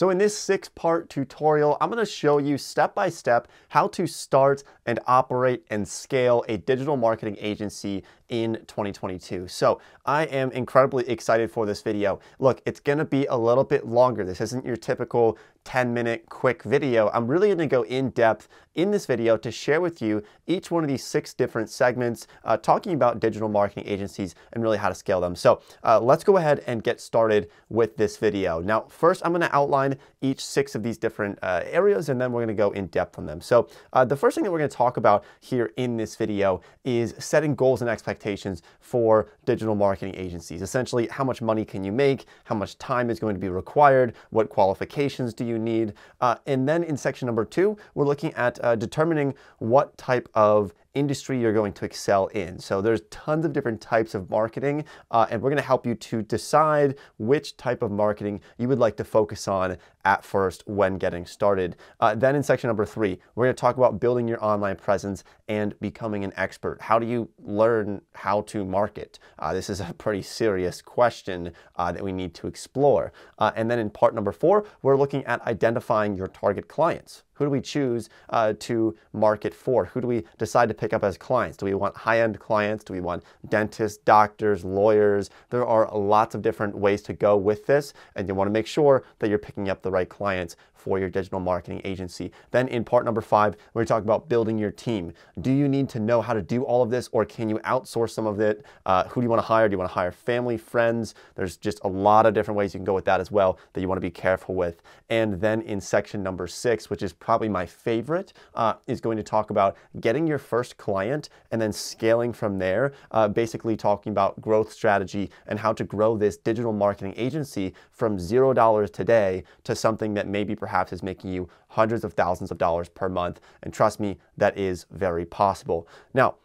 So in this 6-part tutorial, I'm going to show you step by step how to start and operate and scale a digital marketing agency in 2022. So I am incredibly excited for this video. Look, it's going to be a little bit longer. This isn't your typical 10-minute quick video. I'm really going to go in depth in this video to share with you each one of these 6 different segments, talking about digital marketing agencies and really how to scale them. So let's go ahead and get started with this video. Now, first, I'm going to outline each 6 of these different areas, and then we're going to go in depth on them. So the first thing that we're going to talk about here in this video is setting goals and expectations for digital marketing agencies. Essentially, how much money can you make? How much time is going to be required? What qualifications do you need? And then in section number 2, we're looking at determining what type of industry you're going to excel in. So there's tons of different types of marketing, and we're going to help you to decide which type of marketing you would like to focus on at first when getting started. Then in section number 3, we're going to talk about building your online presence and becoming an expert. How do you learn how to market? This is a pretty serious question that we need to explore. And then in part number 4, we're looking at identifying your target clients. Who do we choose to market for? Who do we decide to pick up as clients? Do we want high-end clients? Do we want dentists, doctors, lawyers? There are lots of different ways to go with this, and you want to make sure that you're picking up the right clients for your digital marketing agency. Then in part number 5, we're talking about building your team. Do you need to know how to do all of this, or can you outsource some of it? Who do you want to hire? Do you want to hire family, friends? There's just a lot of different ways you can go with that as well that you want to be careful with. And then in section number 6, which is probably my favorite, is going to talk about getting your first client and then scaling from there, basically talking about growth strategy and how to grow this digital marketing agency from $0 today to something that maybe perhaps is making you hundreds of thousands of dollars per month. And trust me, that is very possible. Now,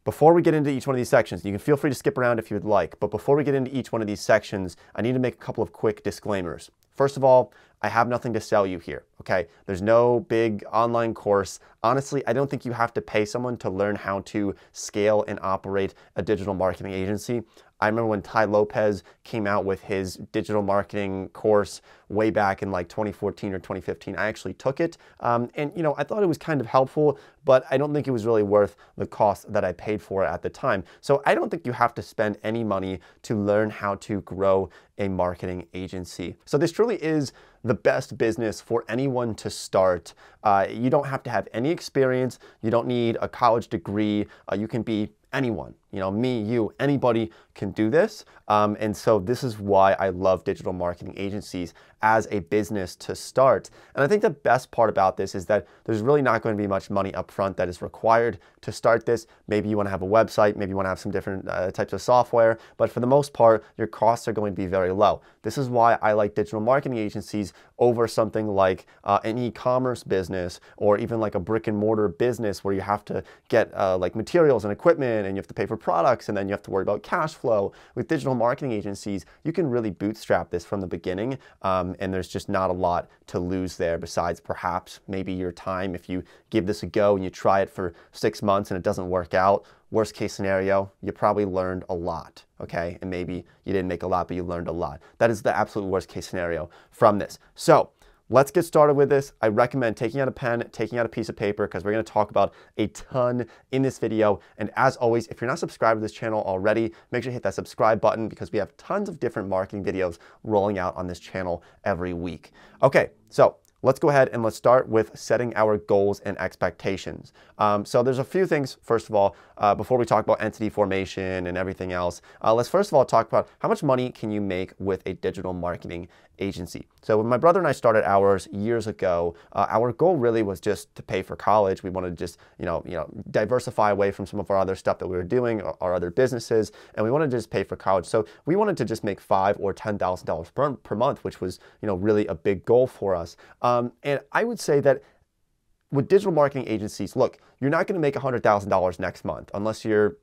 before we get into each one of these sections, you can feel free to skip around if you would like, but before we get into each one of these sections, I need to make a couple of quick disclaimers. First of all, I have nothing to sell you here, okay? There's no big online course. Honestly, I don't think you have to pay someone to learn how to scale and operate a digital marketing agency. I remember when Ty Lopez came out with his digital marketing course way back in like 2014 or 2015. I actually took it, and I thought it was kind of helpful, but I don't think it was really worth the cost that I paid for it at the time. So I don't think you have to spend any money to learn how to grow a marketing agency. So this truly is the best business for anyone to start. You don't have to have any experience. You don't need a college degree. You can be anyone, me, you, anybody can do this. And so this is why I love digital marketing agencies as a business to start. And I think the best part about this is that there's really not going to be much money up front that is required to start this. Maybe you want to have a website, maybe you want to have some different types of software, but for the most part, your costs are going to be very low. This is why I like digital marketing agencies over something like an e-commerce business, or even like a brick and mortar business where you have to get like materials and equipment, and you have to pay for products, and then you have to worry about cash flow. With digital marketing agencies, you can really bootstrap this from the beginning, and there's just not a lot to lose there besides perhaps maybe your time. If you give this a go and you try it for 6 months and it doesn't work out, worst case scenario, you probably learned a lot, okay? And maybe you didn't make a lot, but you learned a lot. That is the absolute worst case scenario from this. So let's get started with this. I recommend taking out a pen, taking out a piece of paper, because we're going to talk about a ton in this video. And as always, if you're not subscribed to this channel already, make sure you hit that subscribe button, because we have tons of different marketing videos rolling out on this channel every week. Okay, so let's go ahead and let's start with setting our goals and expectations. So there's a few things, first of all, before we talk about entity formation and everything else. Let's first of all talk about how much money can you make with a digital marketing agency. So when my brother and I started ours years ago, our goal really was just to pay for college. We wanted to just, diversify away from some of our other stuff that we were doing, our other businesses, and we wanted to just pay for college. So we wanted to just make $5,000 or $10,000 per month, which was, really a big goal for us. And I would say that with digital marketing agencies, look, you're not going to make $100,000 next month unless you're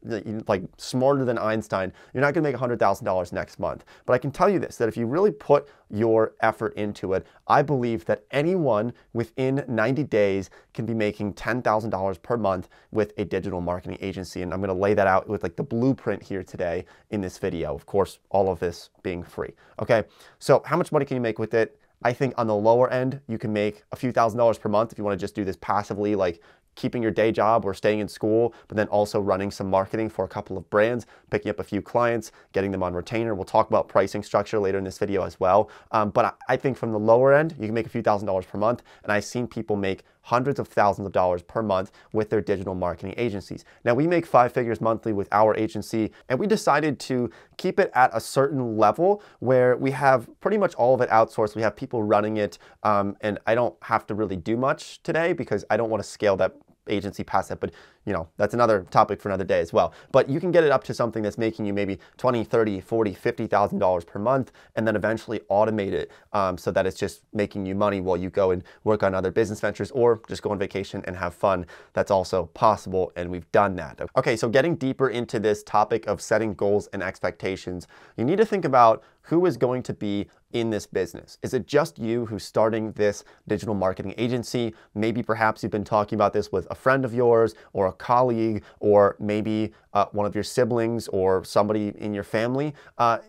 like smarter than Einstein. You're not going to make $100,000 next month. But I can tell you this, that if you really put your effort into it, I believe that anyone within 90 days can be making $10,000 per month with a digital marketing agency. And I'm going to lay that out with like the blueprint here today in this video. Of course, all of this being free. Okay, so how much money can you make with it? I think on the lower end, you can make a few $1,000s per month if you want to just do this passively, like keeping your day job or staying in school, but then also running some marketing for a couple of brands, picking up a few clients, getting them on retainer. We'll talk about pricing structure later in this video as well. But I think from the lower end, you can make a few $1,000s per month. And I've seen people make hundreds of thousands of dollars per month with their digital marketing agencies. Now, we make 5 figures monthly with our agency, and we decided to keep it at a certain level where we have pretty much all of it outsourced. We have people running it, and I don't have to really do much today because I don't want to scale that agency past that, but you know, that's another topic for another day as well. But you can get it up to something that's making you maybe $20, $30, $40, $50,000 per month, and then eventually automate it so that it's just making you money while you go and work on other business ventures or just go on vacation and have fun. That's also possible, and we've done that. Okay, so getting deeper into this topic of setting goals and expectations, you need to think about who is going to be in this business. Is it just you who's starting this digital marketing agency? Maybe perhaps you've been talking about this with a friend of yours or a colleague, or maybe one of your siblings or somebody in your family. I'm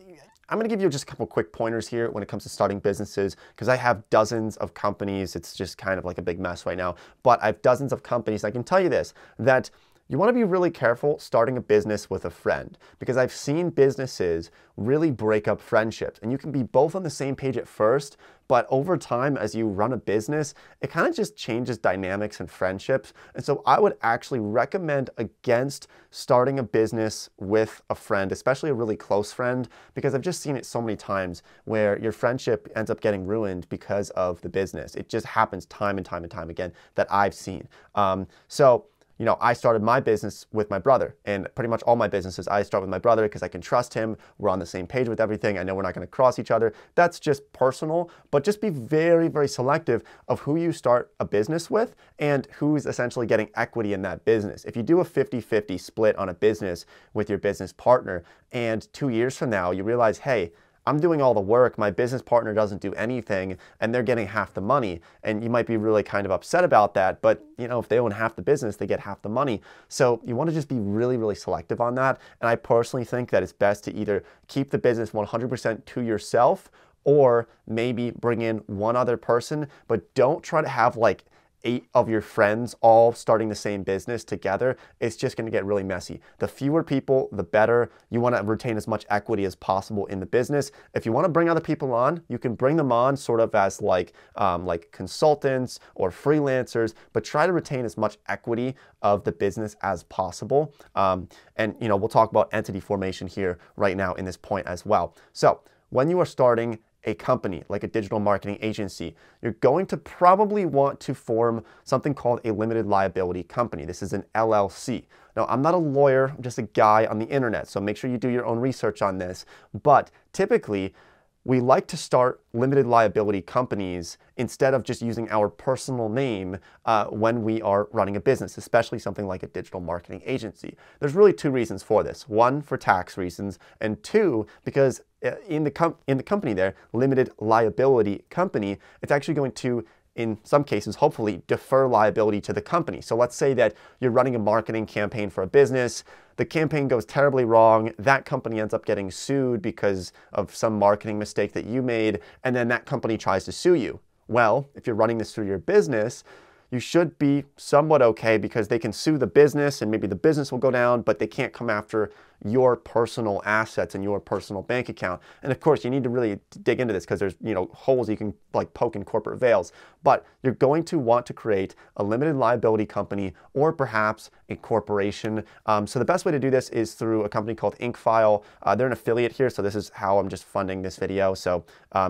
going to give you just a couple quick pointers here when it comes to starting businesses, because I have dozens of companies. It's just kind of like a big mess right now, but I have dozens of companies. I can tell you this, that you want to be really careful starting a business with a friend, because I've seen businesses really break up friendships, and you can be both on the same page at first, but over time, as you run a business, it kind of just changes dynamics and friendships. And so I would actually recommend against starting a business with a friend, especially a really close friend, because I've just seen it so many times where your friendship ends up getting ruined because of the business. It just happens time and time and time again that I've seen. You know, I started my business with my brother, and pretty much all my businesses I start with my brother because I can trust him. We're on the same page with everything. I know we're not going to cross each other. That's just personal, but just be very, very selective of who you start a business with and who's essentially getting equity in that business. If you do a 50-50 split on a business with your business partner, and 2 years from now you realize, hey, I'm doing all the work, my business partner doesn't do anything, and they're getting half the money. And you might be really kind of upset about that, but you know, if they own half the business, they get half the money. So you want to just be really, really selective on that. And I personally think that it's best to either keep the business 100% to yourself, or maybe bring in one other person, but don't try to have like 8 of your friends all starting the same business together. It's just going to get really messy. The fewer people, the better. You want to retain as much equity as possible in the business. If you want to bring other people on, you can bring them on sort of as like consultants or freelancers, but try to retain as much equity of the business as possible. And you know, we'll talk about entity formation here right now in this point as well. So when you are starting a company like a digital marketing agency, you're going to probably want to form something called a limited liability company. This is an LLC. Now, I'm not a lawyer, I'm just a guy on the internet, so make sure you do your own research on this. But typically, we like to start limited liability companies instead of just using our personal name when we are running a business, especially something like a digital marketing agency. There's really 2 reasons for this. 1, for tax reasons, and 2, because in the company there, limited liability company, it's actually going to, in some cases, hopefully defer liability to the company. So let's say that you're running a marketing campaign for a business, the campaign goes terribly wrong, that company ends up getting sued because of some marketing mistake that you made, and then that company tries to sue you. Well, if you're running this through your business, you should be somewhat okay because they can sue the business and maybe the business will go down, but they can't come after your personal assets and your personal bank account. And of course, you need to really dig into this because there's, you know, holes you can like poke in corporate veils. But you're going to want to create a limited liability company or perhaps a corporation. So the best way to do this is through a company called InkFile. They're an affiliate here, so this is how I'm just funding this video. So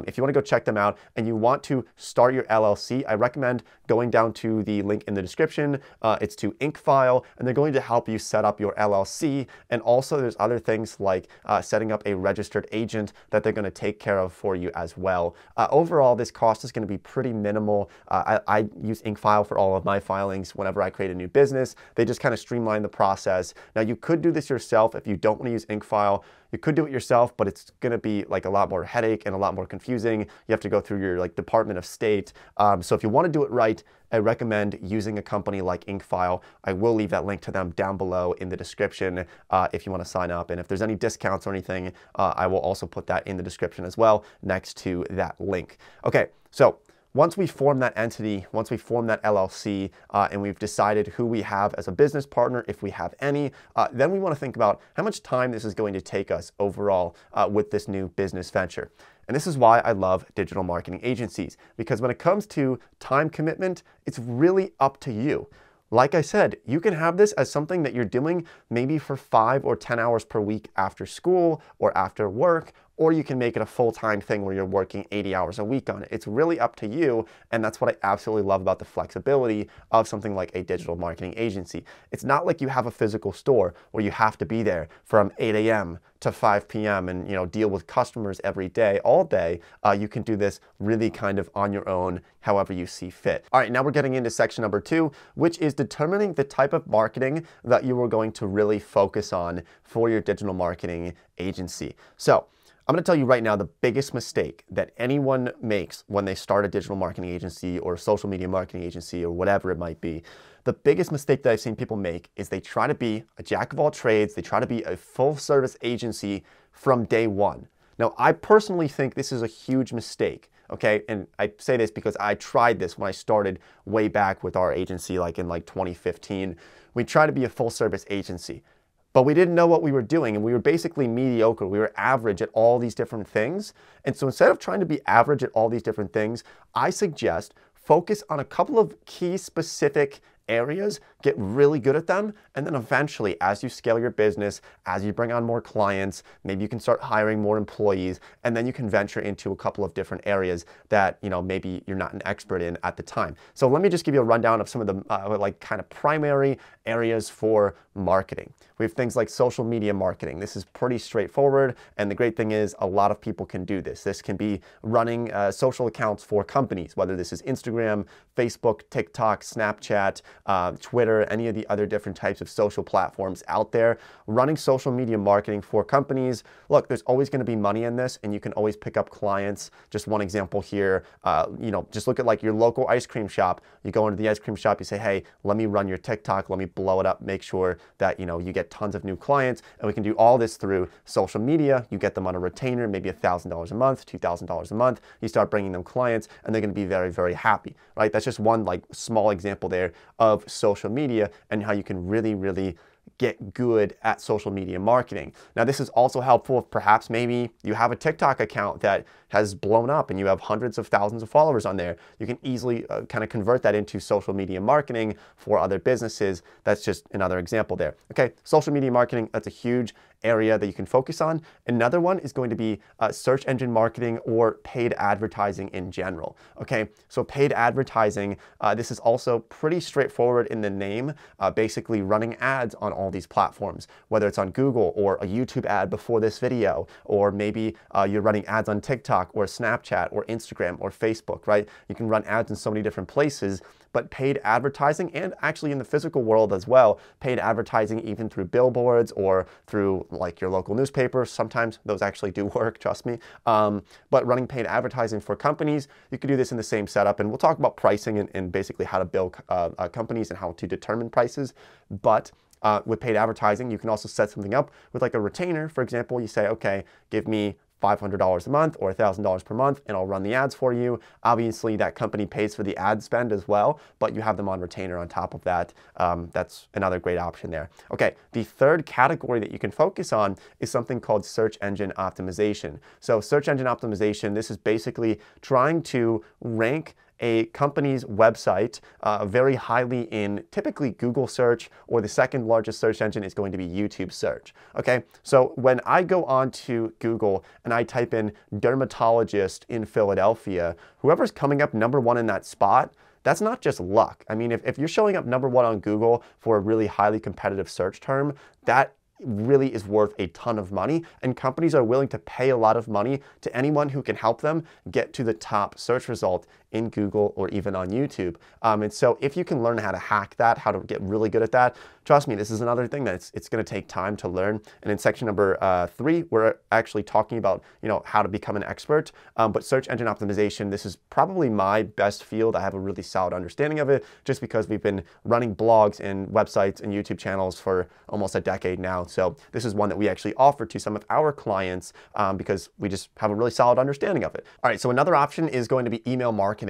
if you want to go check them out and you want to start your LLC, I recommend going down to the link in the description. It's to InkFile, and they're going to help you set up your LLC. And also there's other things like setting up a registered agent that they're going to take care of for you as well. Overall, this cost is going to be pretty minimal. I use InkFile for all of my filings whenever I create a new business. They just kind of streamline the process. Now, you could do this yourself if you don't want to use InkFile. You could do it yourself, but it's going to be like a lot more headache and a lot more confusing. You have to go through your like Department of State. So if you want to do it right, I recommend using a company like Inkfile. I will leave that link to them down below in the description if you want to sign up. And if there's any discounts or anything, I will also put that in the description as well next to that link. Okay, so once we form that entity, once we form that LLC, and we've decided who we have as a business partner, if we have any, then we want to think about how much time this is going to take us overall with this new business venture. And this is why I love digital marketing agencies, because when it comes to time commitment, it's really up to you. Like I said, you can have this as something that you're doing maybe for 5 or 10 hours per week after school or after work, or you can make it a full-time thing where you're working 80 hours a week on it. It's really up to you, and that's what I absolutely love about the flexibility of something like a digital marketing agency. It's not like you have a physical store where you have to be there from 8 a.m. to 5 p.m. and deal with customers every day, all day. You can do this really kind of on your own, however you see fit. All right, now we're getting into section number 2, which is determining the type of marketing that you are going to really focus on for your digital marketing agency. So I'm going to tell you right now the biggest mistake that anyone makes when they start a digital marketing agency or social media marketing agency or whatever it might be. The biggest mistake that I've seen people make is they try to be a jack of all trades. They try to be a full service agency from day one. Now, I personally think this is a huge mistake. Okay, and I say this because I tried this when I started way back with our agency, like in 2015. We tried to be a full service agency, but we didn't know what we were doing, and we were basically mediocre. We were average at all these different things. And so instead of trying to be average at all these different things, I suggest focus on a couple of key specific areas, get really good at them, and then eventually, as you scale your business, as you bring on more clients, maybe you can start hiring more employees, and then you can venture into a couple of different areas that maybe you're not an expert in at the time. So let me just give you a rundown of some of the kind of primary areas for marketing. We have things like social media marketing. This is pretty straightforward, and the great thing is a lot of people can do this. This can be running social accounts for companies, whether this is Instagram, Facebook, TikTok, Snapchat, Twitter, any of the other different types of social platforms out there. Running social media marketing for companies. Look, there's always going to be money in this, and you can always pick up clients. Just one example here, just look at like your local ice cream shop. You go into the ice cream shop, you say, hey, let me run your TikTok, let me blow it up, make sure that you get tons of new clients, and we can do all this through social media. You get them on a retainer, maybe $1,000 a month, $2,000 a month. You start bringing them clients, and they're going to be very, very happy, right? That's just one like small example there of social media and how you can really, really get good at social media marketing. Now, this is also helpful if perhaps maybe you have a TikTok account that has blown up and you have hundreds of thousands of followers on there. You can easily kind of convert that into social media marketing for other businesses. That's just another example there. Okay, social media marketing, that's a huge area that you can focus on. Another one is going to be search engine marketing or paid advertising in general. Okay, so paid advertising, this is also pretty straightforward in the name, basically running ads on all these platforms, whether it's on Google or a YouTube ad before this video, or maybe you're running ads on TikTok or Snapchat or Instagram or Facebook, right? You can run ads in so many different places, but paid advertising, and actually in the physical world as well, paid advertising even through billboards or through like your local newspaper. Sometimes those actually do work, trust me. But running paid advertising for companies, you could do this in the same setup, and we'll talk about pricing and basically how to build companies and how to determine prices. But with paid advertising, you can also set something up with like a retainer. For example, you say, okay, give me $500 a month or $1,000 per month, and I'll run the ads for you. Obviously, that company pays for the ad spend as well, but you have them on retainer on top of that. That's another great option there. Okay, the third category that you can focus on is something called search engine optimization. So search engine optimization, this is basically trying to rank a company's website very highly in typically Google search, or the second largest search engine is going to be YouTube search. Okay, so when I go on to Google and I type in dermatologist in Philadelphia, whoever's coming up #1 in that spot, that's not just luck. I mean, if you're showing up #1 on Google for a really highly competitive search term, that really is worth a ton of money, and companies are willing to pay a lot of money to anyone who can help them get to the top search result in Google or even on YouTube. And so if you can learn how to hack that, how to get really good at that, trust me, this is another thing that it's going to take time to learn. And in section number 3, we're actually talking about, how to become an expert. But search engine optimization, this is probably my best field. I have a really solid understanding of it just because we've been running blogs and websites and YouTube channels for almost a decade now. So this is one that we actually offer to some of our clients because we just have a really solid understanding of it. All right, so another option is going to be email marketing.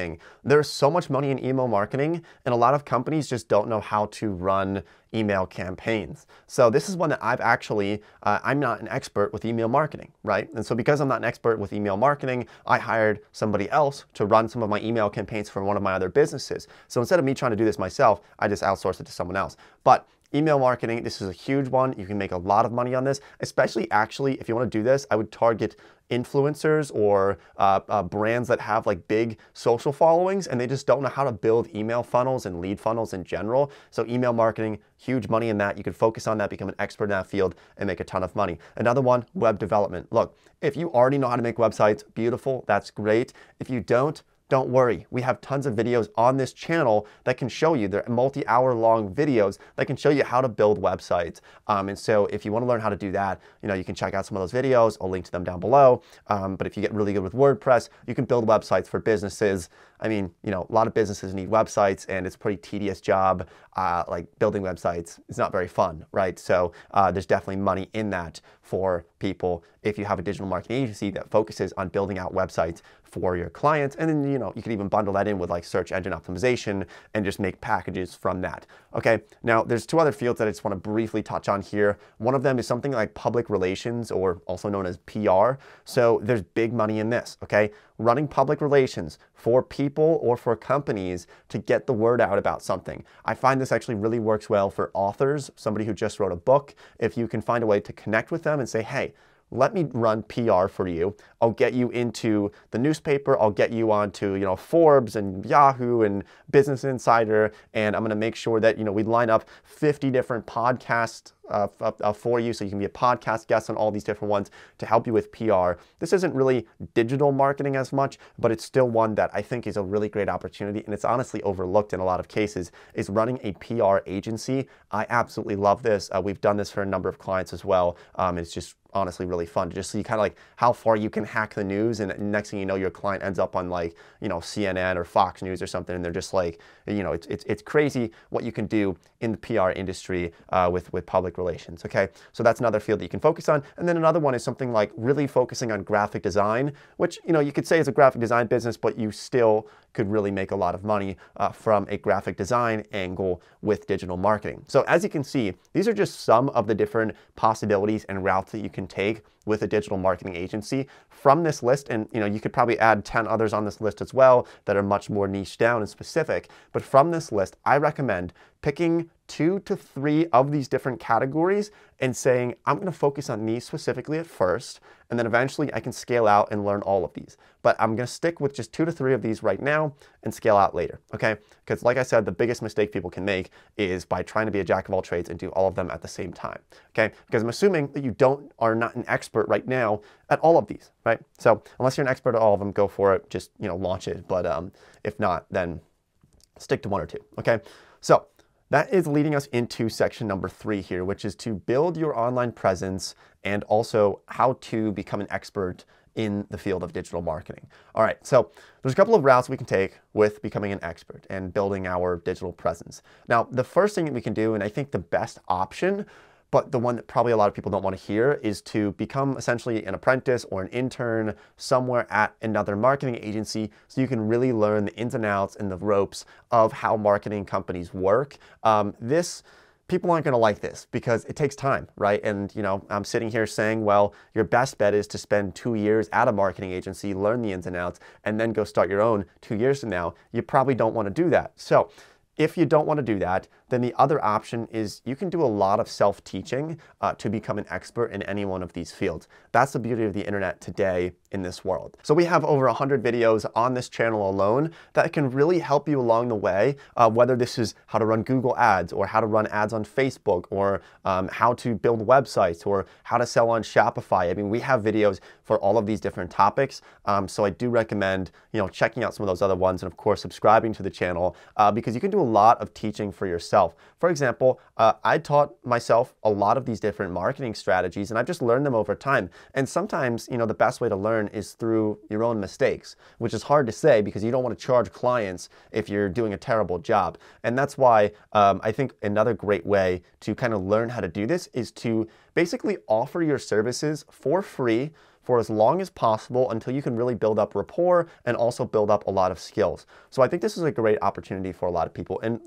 There's so much money in email marketing, and a lot of companies just don't know how to run email campaigns. So this is one that I've actually, I'm not an expert with email marketing, right? And so because I'm not an expert with email marketing, I hired somebody else to run some of my email campaigns for one of my other businesses. So instead of me trying to do this myself, I just outsourced it to someone else. But email marketing, this is a huge one. You can make a lot of money on this, especially actually, if you want to do this, I would target influencers or brands that have like big social followings and they just don't know how to build email funnels and lead funnels in general. So email marketing, huge money in that. You can focus on that, become an expert in that field and make a ton of money. Another one, web development. Look, if you already know how to make websites, beautiful, that's great. If you don't worry. We have tons of videos on this channel that can show you, they're multi-hour long videos that can show you how to build websites. And so if you want to learn how to do that, you can check out some of those videos. I'll link to them down below. But if you get really good with WordPress, you can build websites for businesses. I mean, a lot of businesses need websites and it's a pretty tedious job. Like building websites is not very fun, right? So there's definitely money in that for people if you have a digital marketing agency that focuses on building out websites for your clients. And then, you could even bundle that in with like search engine optimization and just make packages from that. Okay, now there's 2 other fields that I just want to briefly touch on here. One of them is something like public relations, or also known as PR. So there's big money in this, okay? Running public relations for people or for companies to get the word out about something. I find this actually really works well for authors, somebody who just wrote a book. If you can find a way to connect with them and say, hey, let me run PR for you. I'll get you into the newspaper. I'll get you onto, Forbes and Yahoo and Business Insider. And I'm going to make sure that, we line up 50 different podcasts for you so you can be a podcast guest on all these different ones to help you with PR. This isn't really digital marketing as much, but it's still one that I think is a really great opportunity, and it's honestly overlooked in a lot of cases, is running a PR agency. I absolutely love this. We've done this for a number of clients as well. It's just honestly really fun to just see kind of like how far you can hack the news, and next thing you know, your client ends up on like, CNN or Fox News or something, and they're just like, it's crazy what you can do in the PR industry with public relations, okay? So that's another field that you can focus on. And then another one is something like really focusing on graphic design, which, you could say is a graphic design business, but you still could really make a lot of money from a graphic design angle with digital marketing. So as you can see, these are just some of the different possibilities and routes that you can take with a digital marketing agency from this list. And you could probably add 10 others on this list as well that are much more niche down and specific. But from this list, I recommend picking 2 to 3 of these different categories and saying, I'm going to focus on these specifically at first, and then eventually I can scale out and learn all of these. But I'm going to stick with just 2 to 3 of these right now and scale out later, okay? Because like I said, the biggest mistake people can make is by trying to be a jack of all trades and do all of them at the same time, okay? Because I'm assuming that you are not an expert right now at all of these, right? So unless you're an expert at all of them, go for it, just, launch it. But if not, then stick to 1 or 2, okay? So that is leading us into section number 3 here, which is to build your online presence and also how to become an expert in the field of digital marketing. All right, so there's a couple of routes we can take with becoming an expert and building our digital presence. Now, the first thing that we can do, and I think the best option, but the one that probably a lot of people don't want to hear, is to become essentially an apprentice or an intern somewhere at another marketing agency so you can really learn the ins and outs and the ropes of how marketing companies work. People aren't going to like this because it takes time, right? And, I'm sitting here saying, well, your best bet is to spend 2 years at a marketing agency, learn the ins and outs, and then go start your own 2 years from now. You probably don't want to do that. So If you don't want to do that, then the other option is you can do a lot of self-teaching to become an expert in any one of these fields. That's the beauty of the internet today in this world. So we have over 100 videos on this channel alone that can really help you along the way, whether this is how to run Google ads or how to run ads on Facebook or how to build websites or how to sell on Shopify. I mean, we have videos for all of these different topics. So I do recommend, checking out some of those other ones and of course subscribing to the channel because you can do a lot of teaching for yourself. For example, I taught myself a lot of these different marketing strategies and I've just learned them over time. And sometimes, the best way to learn is through your own mistakes, which is hard to say because you don't want to charge clients if you're doing a terrible job. And that's why I think another great way to kind of learn how to do this is to basically offer your services for free for as long as possible until you can really build up rapport and also build up a lot of skills. So I think this is a great opportunity for a lot of people. And,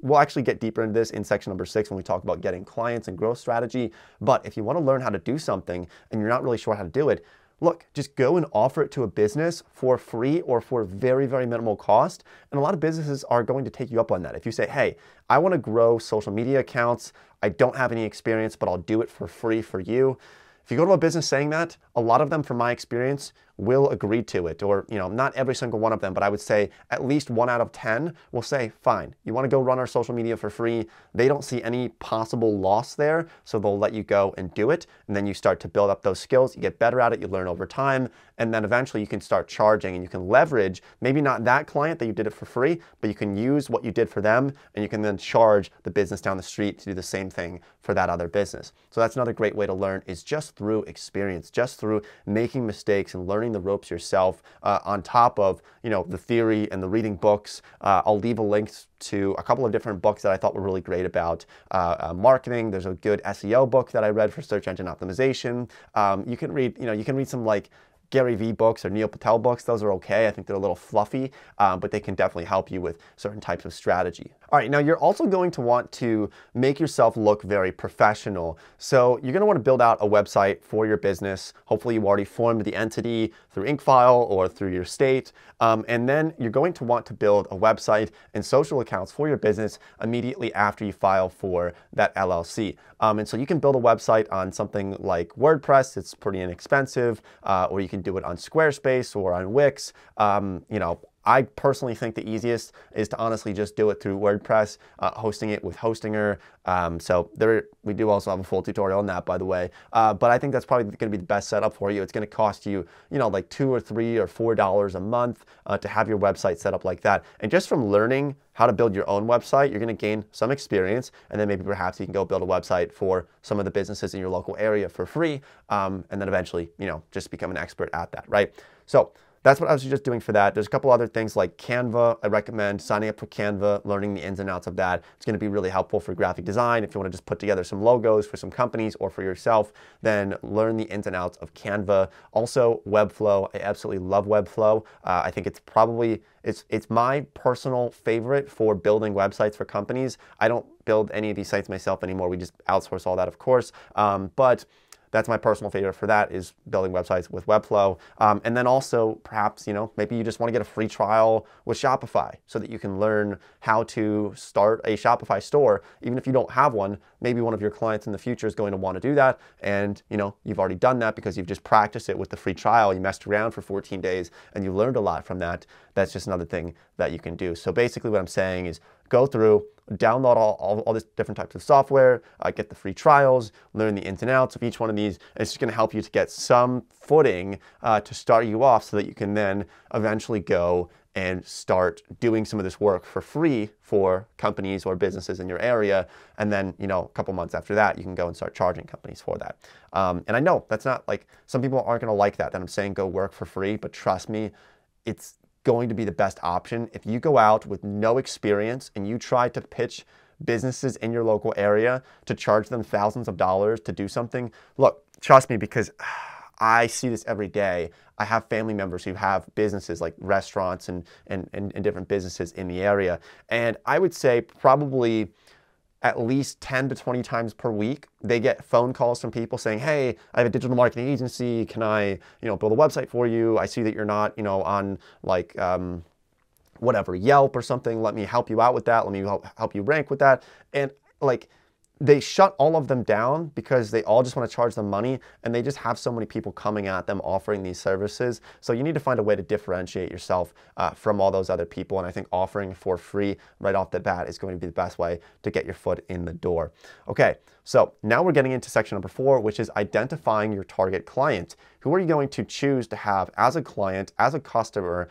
we'll actually get deeper into this in section number 6 when we talk about getting clients and growth strategy. But if you want to learn how to do something and you're not really sure how to do it, look, just go and offer it to a business for free or for very, very minimal cost. And a lot of businesses are going to take you up on that. If you say, hey, I want to grow social media accounts, I don't have any experience, but I'll do it for free for you. If you go to a business saying that, a lot of them, from my experience, will agree to it. Or, not every single one of them, but I would say at least 1 out of 10 will say, fine, you want to go run our social media for free. They don't see any possible loss there, so they'll let you go and do it. And then you start to build up those skills. You get better at it, you learn over time, and then eventually you can start charging and you can leverage, maybe not that client that you did it for free, but you can use what you did for them and you can then charge the business down the street to do the same thing for that other business. So that's another great way to learn, is just through experience, just through making mistakes and learning the ropes yourself on top of, the theory and the reading books. I'll leave a link to a couple of different books that I thought were really great about marketing. There's a good SEO book that I read for search engine optimization. You can read some like Gary Vee books or Neil Patel books. Those are okay. I think they're a little fluffy, but they can definitely help you with certain types of strategy. All right, now you're also going to want to make yourself look very professional. So you're going to want to build out a website for your business. Hopefully you already formed the entity through Inkfile or through your state. And then you're going to want to build a website and social accounts for your business immediately after you file for that LLC. And so you can build a website on something like WordPress. It's pretty inexpensive, or you can do it on Squarespace or on Wix. I personally think the easiest is to honestly just do it through WordPress, hosting it with Hostinger. We do also have a full tutorial on that, by the way. But I think that's probably going to be the best setup for you. It's going to cost you, like $2 or $3 or $4 a month to have your website set up like that. And just from learning how to build your own website, you're going to gain some experience, and then maybe perhaps you can go build a website for some of the businesses in your local area for free, and then eventually, just become an expert at that, right? So that's what I was just doing for that. There's a couple other things like Canva. I recommend signing up for Canva, learning the ins and outs of that. It's going to be really helpful for graphic design. If you want to just put together some logos for some companies or for yourself, then learn the ins and outs of Canva. Also, Webflow. I absolutely love Webflow. I think it's probably, it's my personal favorite for building websites for companies. I don't build any of these sites myself anymore. We just outsource all that, of course. But that's my personal favorite for that, is building websites with Webflow. And then also perhaps, maybe you just want to get a free trial with Shopify so that you can learn how to start a Shopify store. Even if you don't have one, maybe one of your clients in the future is going to want to do that. And, you've already done that because you've just practiced it with the free trial. You messed around for 14 days and you learned a lot from that. That's just another thing that you can do. So basically what I'm saying is go through, download all these different types of software, get the free trials, learn the ins and outs of each one of these. It's just going to help you to get some footing to start you off so that you can then eventually go and start doing some of this work for free for companies or businesses in your area. And then, a couple months after that, you can go and start charging companies for that. And I know that's not like, some people aren't going to like that I'm saying go work for free, but trust me, it's going to be the best option. If you go out with no experience and you try to pitch businesses in your local area to charge them thousands of dollars to do something, look, trust me, because I see this every day. I have family members who have businesses like restaurants and different businesses in the area. And I would say probably at least 10 to 20 times per week, they get phone calls from people saying, hey, I have a digital marketing agency. Can I, build a website for you? I see that you're not, on like whatever, Yelp or something, let me help you out with that, let me help you rank with that. And like, they shut all of them down because they all just want to charge them money, and they just have so many people coming at them offering these services. So you need to find a way to differentiate yourself from all those other people. And I think offering for free right off the bat is going to be the best way to get your foot in the door. Okay, so now we're getting into section number 4, which is identifying your target client. Who are you going to choose to have as a client, as a customer?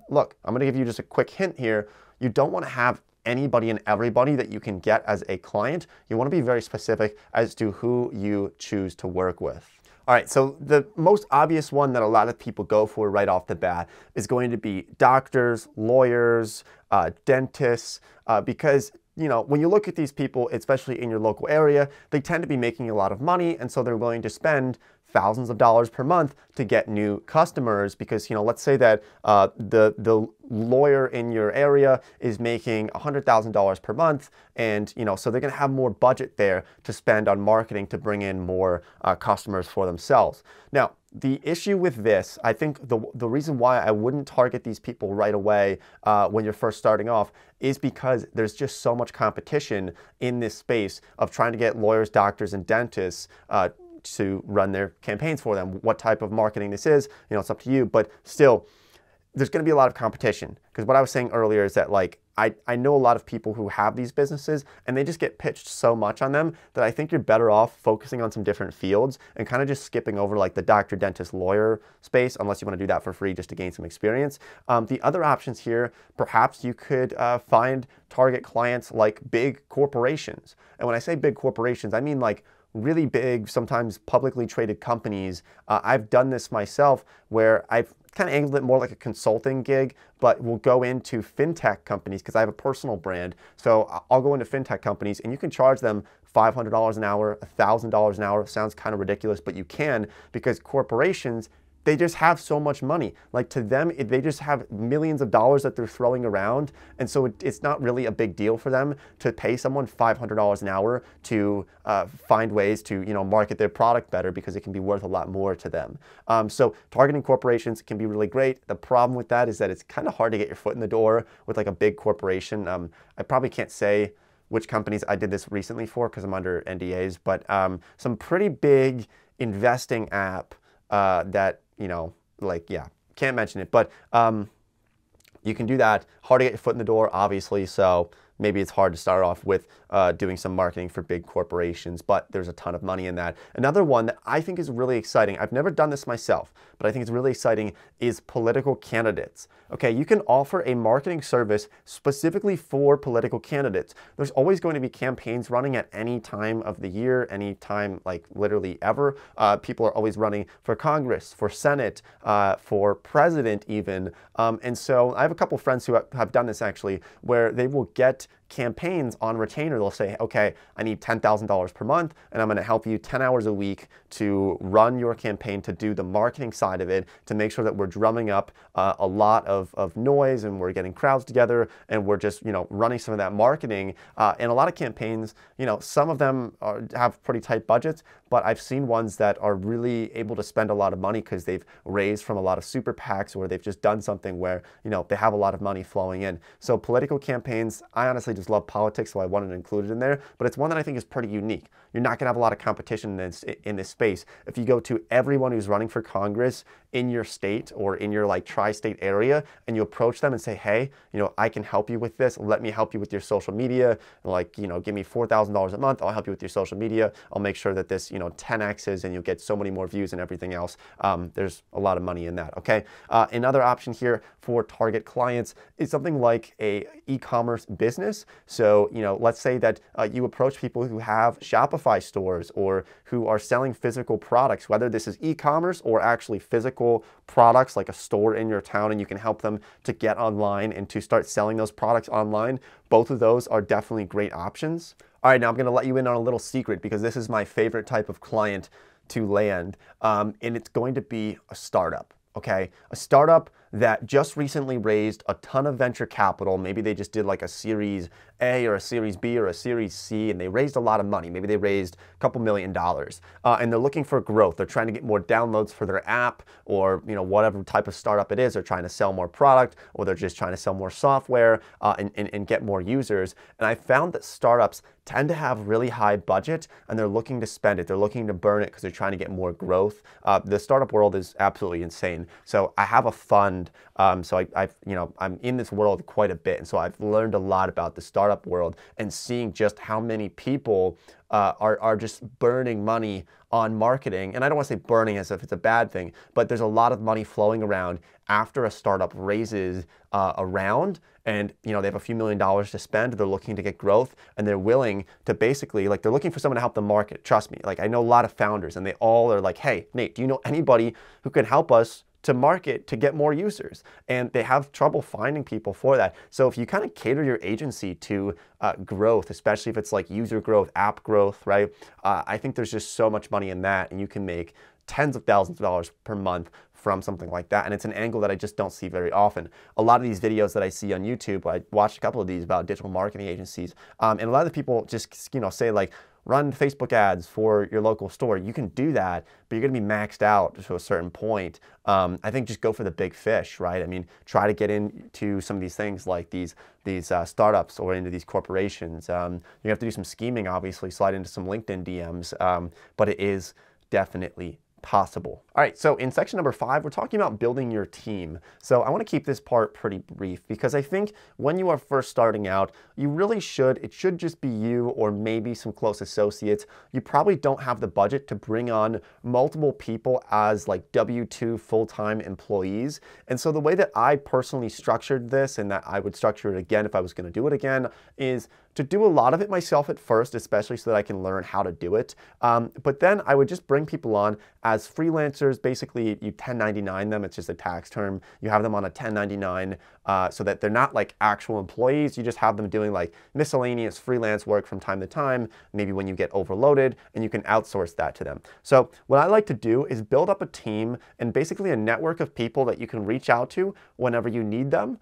Look, I'm going to give you just a quick hint here. You don't want to have anybody and everybody that you can get as a client. You want to be very specific as to who you choose to work with. All right, so the most obvious one that a lot of people go for right off the bat is going to be doctors, lawyers, dentists, because when you look at these people, especially in your local area, they tend to be making a lot of money, and so they're willing to spend thousands of dollars per month to get new customers because, let's say that the lawyer in your area is making $100,000 per month, and, so they're going to have more budget there to spend on marketing to bring in more customers for themselves. Now, the issue with this, I think the reason why I wouldn't target these people right away when you're first starting off is because there's just so much competition in this space of trying to get lawyers, doctors, and dentists to run their campaigns for them. What type of marketing this is, it's up to you, but still, there's going to be a lot of competition. Because what I was saying earlier is that, like, I know a lot of people who have these businesses and they just get pitched so much on them that I think you're better off focusing on some different fields and kind of just skipping over like the doctor, dentist, lawyer space, unless you want to do that for free just to gain some experience. The other options here, perhaps you could find target clients like big corporations. And when I say big corporations, I mean like really big, sometimes publicly traded companies. I've done this myself where I've kind of angled it more like a consulting gig, but we'll go into fintech companies because I have a personal brand. So I'll go into fintech companies and you can charge them $500 an hour, $1,000 an hour. Sounds kind of ridiculous, but you can, because corporations, they just have so much money. Like, to them, they just have millions of dollars that they're throwing around. And so it's not really a big deal for them to pay someone $500 an hour to find ways to, market their product better, because it can be worth a lot more to them. So targeting corporations can be really great. The problem with that is that it's kind of hard to get your foot in the door with like a big corporation. I probably can't say which companies I did this recently for because I'm under NDAs, but some pretty big investing app that, can't mention it, but you can do that. Hard to get your foot in the door, obviously, so maybe it's hard to start off with doing some marketing for big corporations, but there's a ton of money in that. Another one that I think is really exciting, I've never done this myself, but I think it's really exciting, is political candidates. Okay, you can offer a marketing service specifically for political candidates. There's always going to be campaigns running at any time of the year, any time, like literally ever. People are always running for Congress, for Senate, for president even. And so I have a couple friends who have done this actually, where they will get campaigns on retainer. They'll say, okay, I need $10,000 per month, and I'm going to help you 10 hours a week to run your campaign, to do the marketing side of it, to make sure that we're drumming up a lot of noise, and we're getting crowds together, and we're just, running some of that marketing. And a lot of campaigns, some of them have pretty tight budgets, but I've seen ones that are really able to spend a lot of money because they've raised from a lot of super PACs, or they've just done something where, they have a lot of money flowing in. So political campaigns, I honestly just love politics, so I wanted to include it in there, but it's one that I think is pretty unique. You're not going to have a lot of competition in this space. If you go to everyone who's running for Congress in your state or in your like tri-state area, and you approach them and say, hey, I can help you with this. Let me help you with your social media. Like, give me $4,000 a month. I'll help you with your social media. I'll make sure that this, 10x's and you'll get so many more views and everything else. There's a lot of money in that, okay? Another option here for target clients is something like a e-commerce business. So, let's say that you approach people who have Shopify stores or who are selling physical products, whether this is e-commerce or actually physical products like a store in your town, and you can help them to get online and to start selling those products online. Both of those are definitely great options. All right, now I'm going to let you in on a little secret, because this is my favorite type of client to land, and it's going to be a startup. Okay, a startup that just recently raised a ton of venture capital. Maybe they just did like a Series A or a Series B or a Series C, and they raised a lot of money. Maybe they raised a couple $1 million, and they're looking for growth. They're trying to get more downloads for their app, or whatever type of startup it is. They're trying to sell more product, or they're just trying to sell more software and get more users. And I found that startups tend to have really high budget, and they're looking to spend it. They're looking to burn it because they're trying to get more growth. The startup world is absolutely insane. So I have a fund. So I'm in this world quite a bit, and so I've learned a lot about the startup world and seeing just how many people are just burning money on marketing. And I don't want to say burning as if it's a bad thing, but there's a lot of money flowing around after a startup raises a round, and they have a few $1 million to spend. They're looking to get growth, and they're willing to basically, they're looking for someone to help them market. Trust me, I know a lot of founders, and they all are like, hey, Nate, do you know anybody who can help us to market to get more users? And they have trouble finding people for that. So if you kind of cater your agency to growth, especially if it's like user growth, app growth, right? I think there's just so much money in that, and you can make tens of thousands of dollars per month from something like that. And it's an angle that I just don't see very often. A lot of these videos that I see on YouTube, I watched a couple of these about digital marketing agencies, and a lot of the people just say run Facebook ads for your local store. You can do that, but you're gonna be maxed out to a certain point. I think just go for the big fish, right? I mean, try to get into some of these things like these startups or into these corporations. You have to do some scheming, obviously, slide into some LinkedIn DMs, but it is definitely possible. All right, so in section number 5, we're talking about building your team. So I want to keep this part pretty brief because I think when you are first starting out, it should just be you or maybe some close associates. You probably don't have the budget to bring on multiple people as W-2 full-time employees. And so the way that I personally structured this, and that I would structure it again if I was going to do it again, is to do a lot of it myself at first, especially so that I can learn how to do it. But then I would just bring people on as freelancers. Basically, you 1099 them. It's just a tax term. You have them on a 1099 so that they're not actual employees. You just have them doing miscellaneous freelance work from time to time, maybe when you get overloaded, and you can outsource that to them. So what I like to do is build up a team and basically a network of people that you can reach out to whenever you need them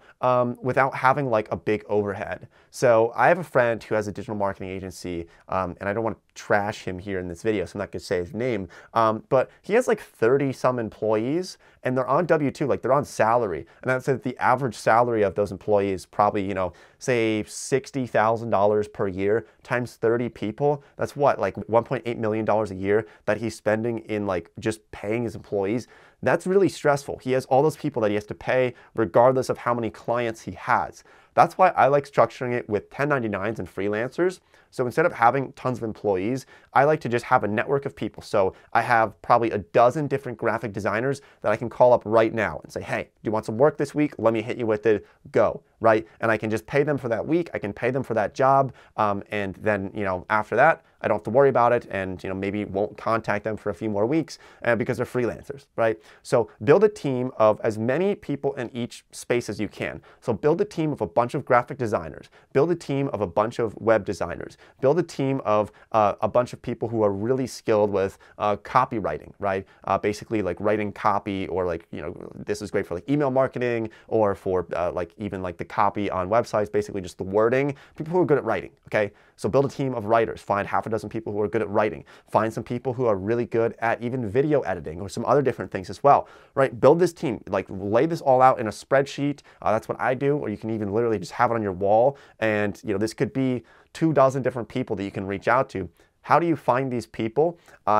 without having a big overhead. So I have a friend who has a digital marketing agency, and I don't want to trash him here in this video, so I'm not going to say his name, but he has 30 some employees, and they're on W-2, they're on salary. And that's that the average salary of those employees probably, say $60,000 per year times 30 people. That's what, $1.8 million a year that he's spending in just paying his employees. That's really stressful. He has all those people that he has to pay regardless of how many clients he has. That's why I like structuring it with 1099s and freelancers. So instead of having tons of employees, I like to just have a network of people. So I have probably a dozen different graphic designers that I can call up right now and say, hey, do you want some work this week? Let me hit you with it, go, right? And I can just pay them for that week. I can pay them for that job. And then, after that, I don't have to worry about it, and maybe won't contact them for a few more weeks because they're freelancers, right? So build a team of as many people in each space as you can. So build a team of a bunch of graphic designers, build a team of a bunch of web designers, build a team of a bunch of people who are really skilled with copywriting, right? Basically writing copy, or this is great for email marketing, or for even the copy on websites, basically just the wording, people who are good at writing, okay? So build a team of writers, find half a dozen people who are good at writing, find some people who are really good at even video editing or some other different things as well, right? Build this team, lay this all out in a spreadsheet. That's what I do, or you can even literally just have it on your wall, and this could be 24 different people that you can reach out to. How do you find these people?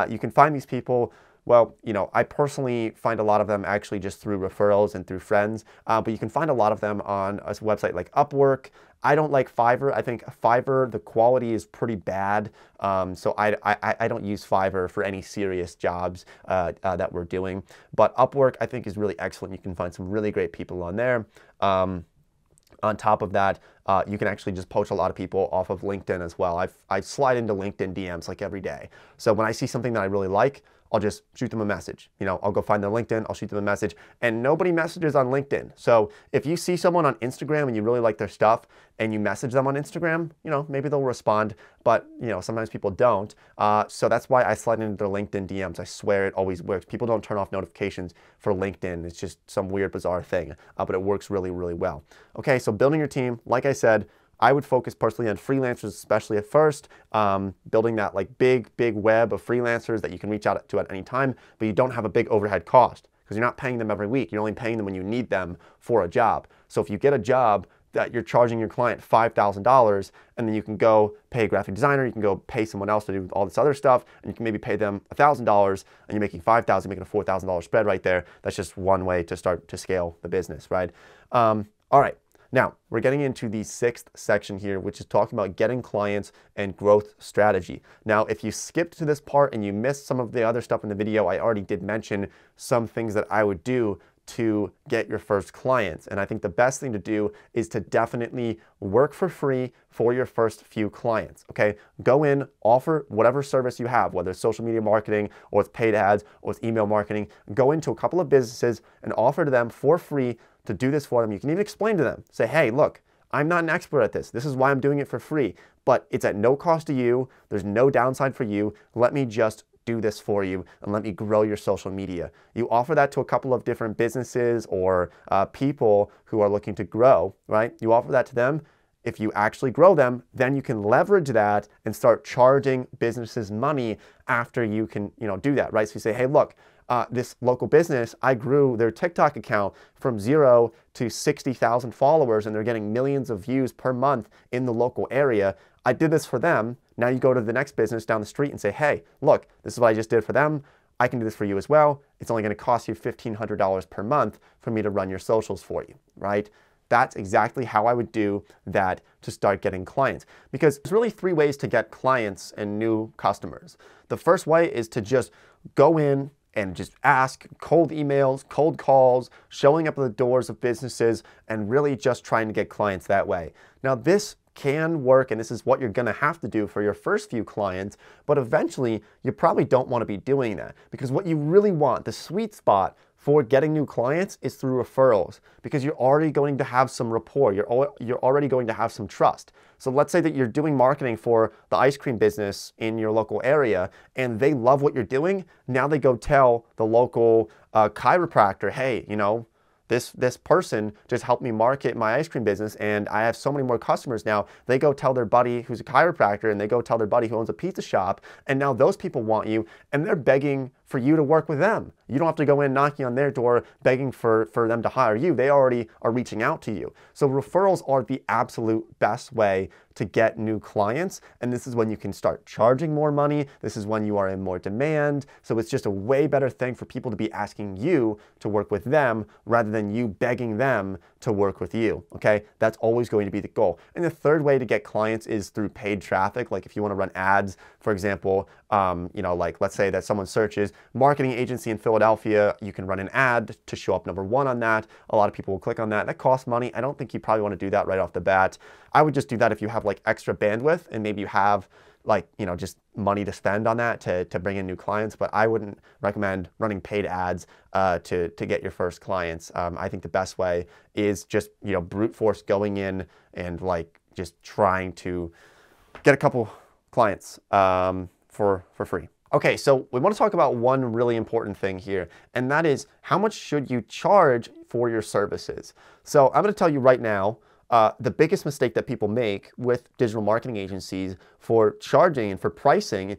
You can find these people, well, I personally find a lot of them actually just through referrals and through friends, but you can find a lot of them on a website like Upwork. I don't like Fiverr. I think Fiverr, the quality is pretty bad, so I don't use Fiverr for any serious jobs that we're doing. But Upwork, I think, is really excellent. You can find some really great people on there. On top of that, You can actually just poach a lot of people off of LinkedIn as well. I slide into LinkedIn DMs like every day. So when I see something that I really like, I'll just shoot them a message. You know, I'll go find their LinkedIn, I'll shoot them a message, and nobody messages on LinkedIn. So if you see someone on Instagram and you really like their stuff and you message them on Instagram, you know, maybe they'll respond, but you know, sometimes people don't. So that's why I slide into their LinkedIn DMs. I swear it always works. People don't turn off notifications for LinkedIn. It's just some weird, bizarre thing, but it works really, really well. Okay, so building your team, like I said, I would focus personally on freelancers, especially at first, building that like big web of freelancers that you can reach out to at any time, but you don't have a big overhead cost because you're not paying them every week. You're only paying them when you need them for a job. So if you get a job that you're charging your client $5,000, and then you can go pay a graphic designer, you can go pay someone else to do all this other stuff, and you can maybe pay them $1,000, and you're making $5,000, you're making a $4,000 spread right there. That's just one way to start to scale the business, right? All right. Now, we're getting into the sixth section here, which is talking about getting clients and growth strategy. Now, if you skipped to this part and you missed some of the other stuff in the video, I already did mention some things that I would do to get your first clients. And I think the best thing to do is to definitely work for free for your first few clients, okay? Go in, offer whatever service you have, whether it's social media marketing or it's paid ads or it's email marketing. Go into a couple of businesses and offer to them for free to do this for them. You can even explain to them, say, hey, look, I'm not an expert at this. This is why I'm doing it for free, but it's at no cost to you. There's no downside for you. Let me just do this for you and let me grow your social media. You offer that to a couple of different businesses or people who are looking to grow, right? You offer that to them. If you actually grow them, then you can leverage that and start charging businesses money after you can, do that, right? So you say, hey, look, this local business, I grew their TikTok account from 0 to 60,000 followers, and they're getting millions of views per month in the local area. I did this for them. Now you go to the next business down the street and say, hey, look, this is what I just did for them. I can do this for you as well. It's only going to cost you $1,500 per month for me to run your socials for you, right? That's exactly how I would do that to start getting clients. Because there's really three ways to get clients and new customers. The first way is to just go in and just ask cold emails, cold calls, showing up at the doors of businesses, and really just trying to get clients that way. Now, this can work, and this is what you're gonna have to do for your first few clients, but eventually you probably don't wanna be doing that, because what you really want, the sweet spot for getting new clients, is through referrals, because you're already going to have some rapport, you're already going to have some trust. So let's say that you're doing marketing for the ice cream business in your local area and they love what you're doing. Now they go tell the local chiropractor, hey, this person just helped me market my ice cream business and I have so many more customers now. They go tell their buddy who's a chiropractor and they go tell their buddy who owns a pizza shop, and now those people want you and they're begging for you to work with them. You don't have to go in knocking on their door begging for them to hire you. They already are reaching out to you. So referrals are the absolute best way to get new clients, and this is when you can start charging more money. This is when you are in more demand. So it's just a way better thing for people to be asking you to work with them rather than you begging them to work with you, okay? That's always going to be the goal. And the third way to get clients is through paid traffic. Like if you want to run ads, for example, like let's say that someone searches marketing agency in Philadelphia, you can run an ad to show up #1 on that. A lot of people will click on that. That costs money. I don't think you probably want to do that right off the bat. I would just do that if you have like extra bandwidth and maybe you have like, just money to spend on that to bring in new clients, but I wouldn't recommend running paid ads to get your first clients. I think the best way is just, brute force going in and like just trying to get a couple clients for free. Okay, so we want to talk about one really important thing here, and that is how much should you charge for your services? So I'm going to tell you right now, the biggest mistake that people make with digital marketing agencies for charging and for pricing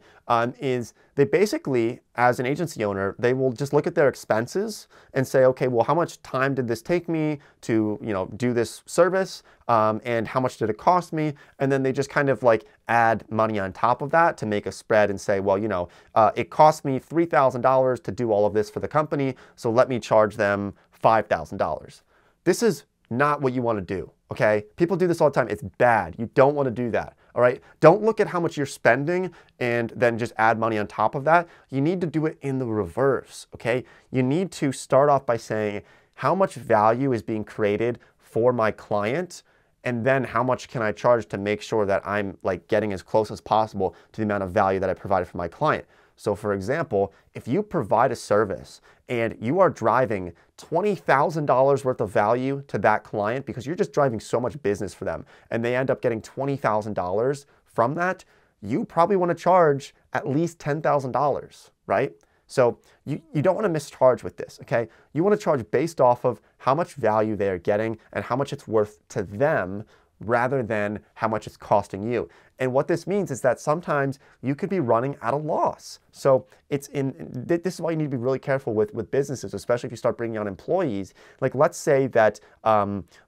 is they basically, as an agency owner, they will just look at their expenses and say, okay, well, how much time did this take me to, do this service, and how much did it cost me? And then they just kind of like add money on top of that to make a spread and say, well, it cost me $3,000 to do all of this for the company, so let me charge them $5,000. This is not what you want to do, okay? People do this all the time. It's bad. You don't want to do that, all right? Don't look at how much you're spending and then just add money on top of that. You need to do it in the reverse, okay? You need to start off by saying how much value is being created for my client, and then how much can I charge to make sure that I'm like getting as close as possible to the amount of value that I provided for my client. So for example, if you provide a service and you are driving $20,000 worth of value to that client because you're just driving so much business for them and they end up getting $20,000 from that, you probably want to charge at least $10,000, right? So you don't want to mischarge with this, okay? You want to charge based off of how much value they are getting and how much it's worth to them rather than how much it's costing you. And what this means is that sometimes you could be running at a loss. So this is why you need to be really careful with businesses, especially if you start bringing on employees. Like let's say that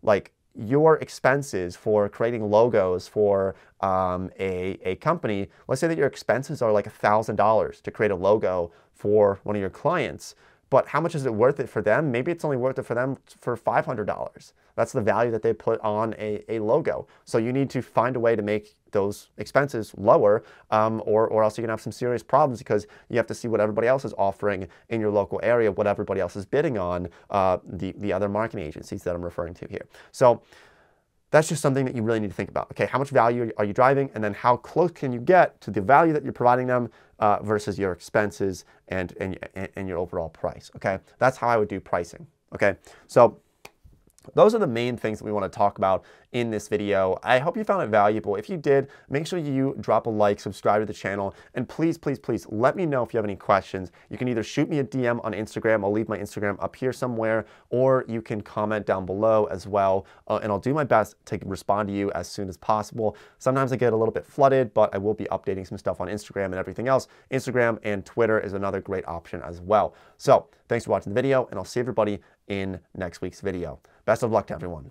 like your expenses for creating logos for a company, let's say that your expenses are like $1,000 to create a logo for one of your clients. But how much is it worth it for them? Maybe it's only worth it for them for $500. That's the value that they put on a logo. So you need to find a way to make those expenses lower, or else you're gonna have some serious problems because you have to see what everybody else is offering in your local area, what everybody else is bidding on, the other marketing agencies that I'm referring to here. So that's just something that you really need to think about. Okay, how much value are you driving, and then how close can you get to the value that you're providing them versus your expenses and your overall price. Okay, that's how I would do pricing. Okay, so those are the main things that we want to talk about in this video. I hope you found it valuable. If you did, make sure you drop a like, subscribe to the channel, and please, please, please let me know if you have any questions. You can either shoot me a DM on Instagram, I'll leave my Instagram up here somewhere, or you can comment down below as well, and I'll do my best to respond to you as soon as possible. Sometimes I get a little bit flooded, but I will be updating some stuff on Instagram and everything else. Instagram and Twitter is another great option as well. So thanks for watching the video, and I'll see everybody in next week's video. Best of luck to everyone.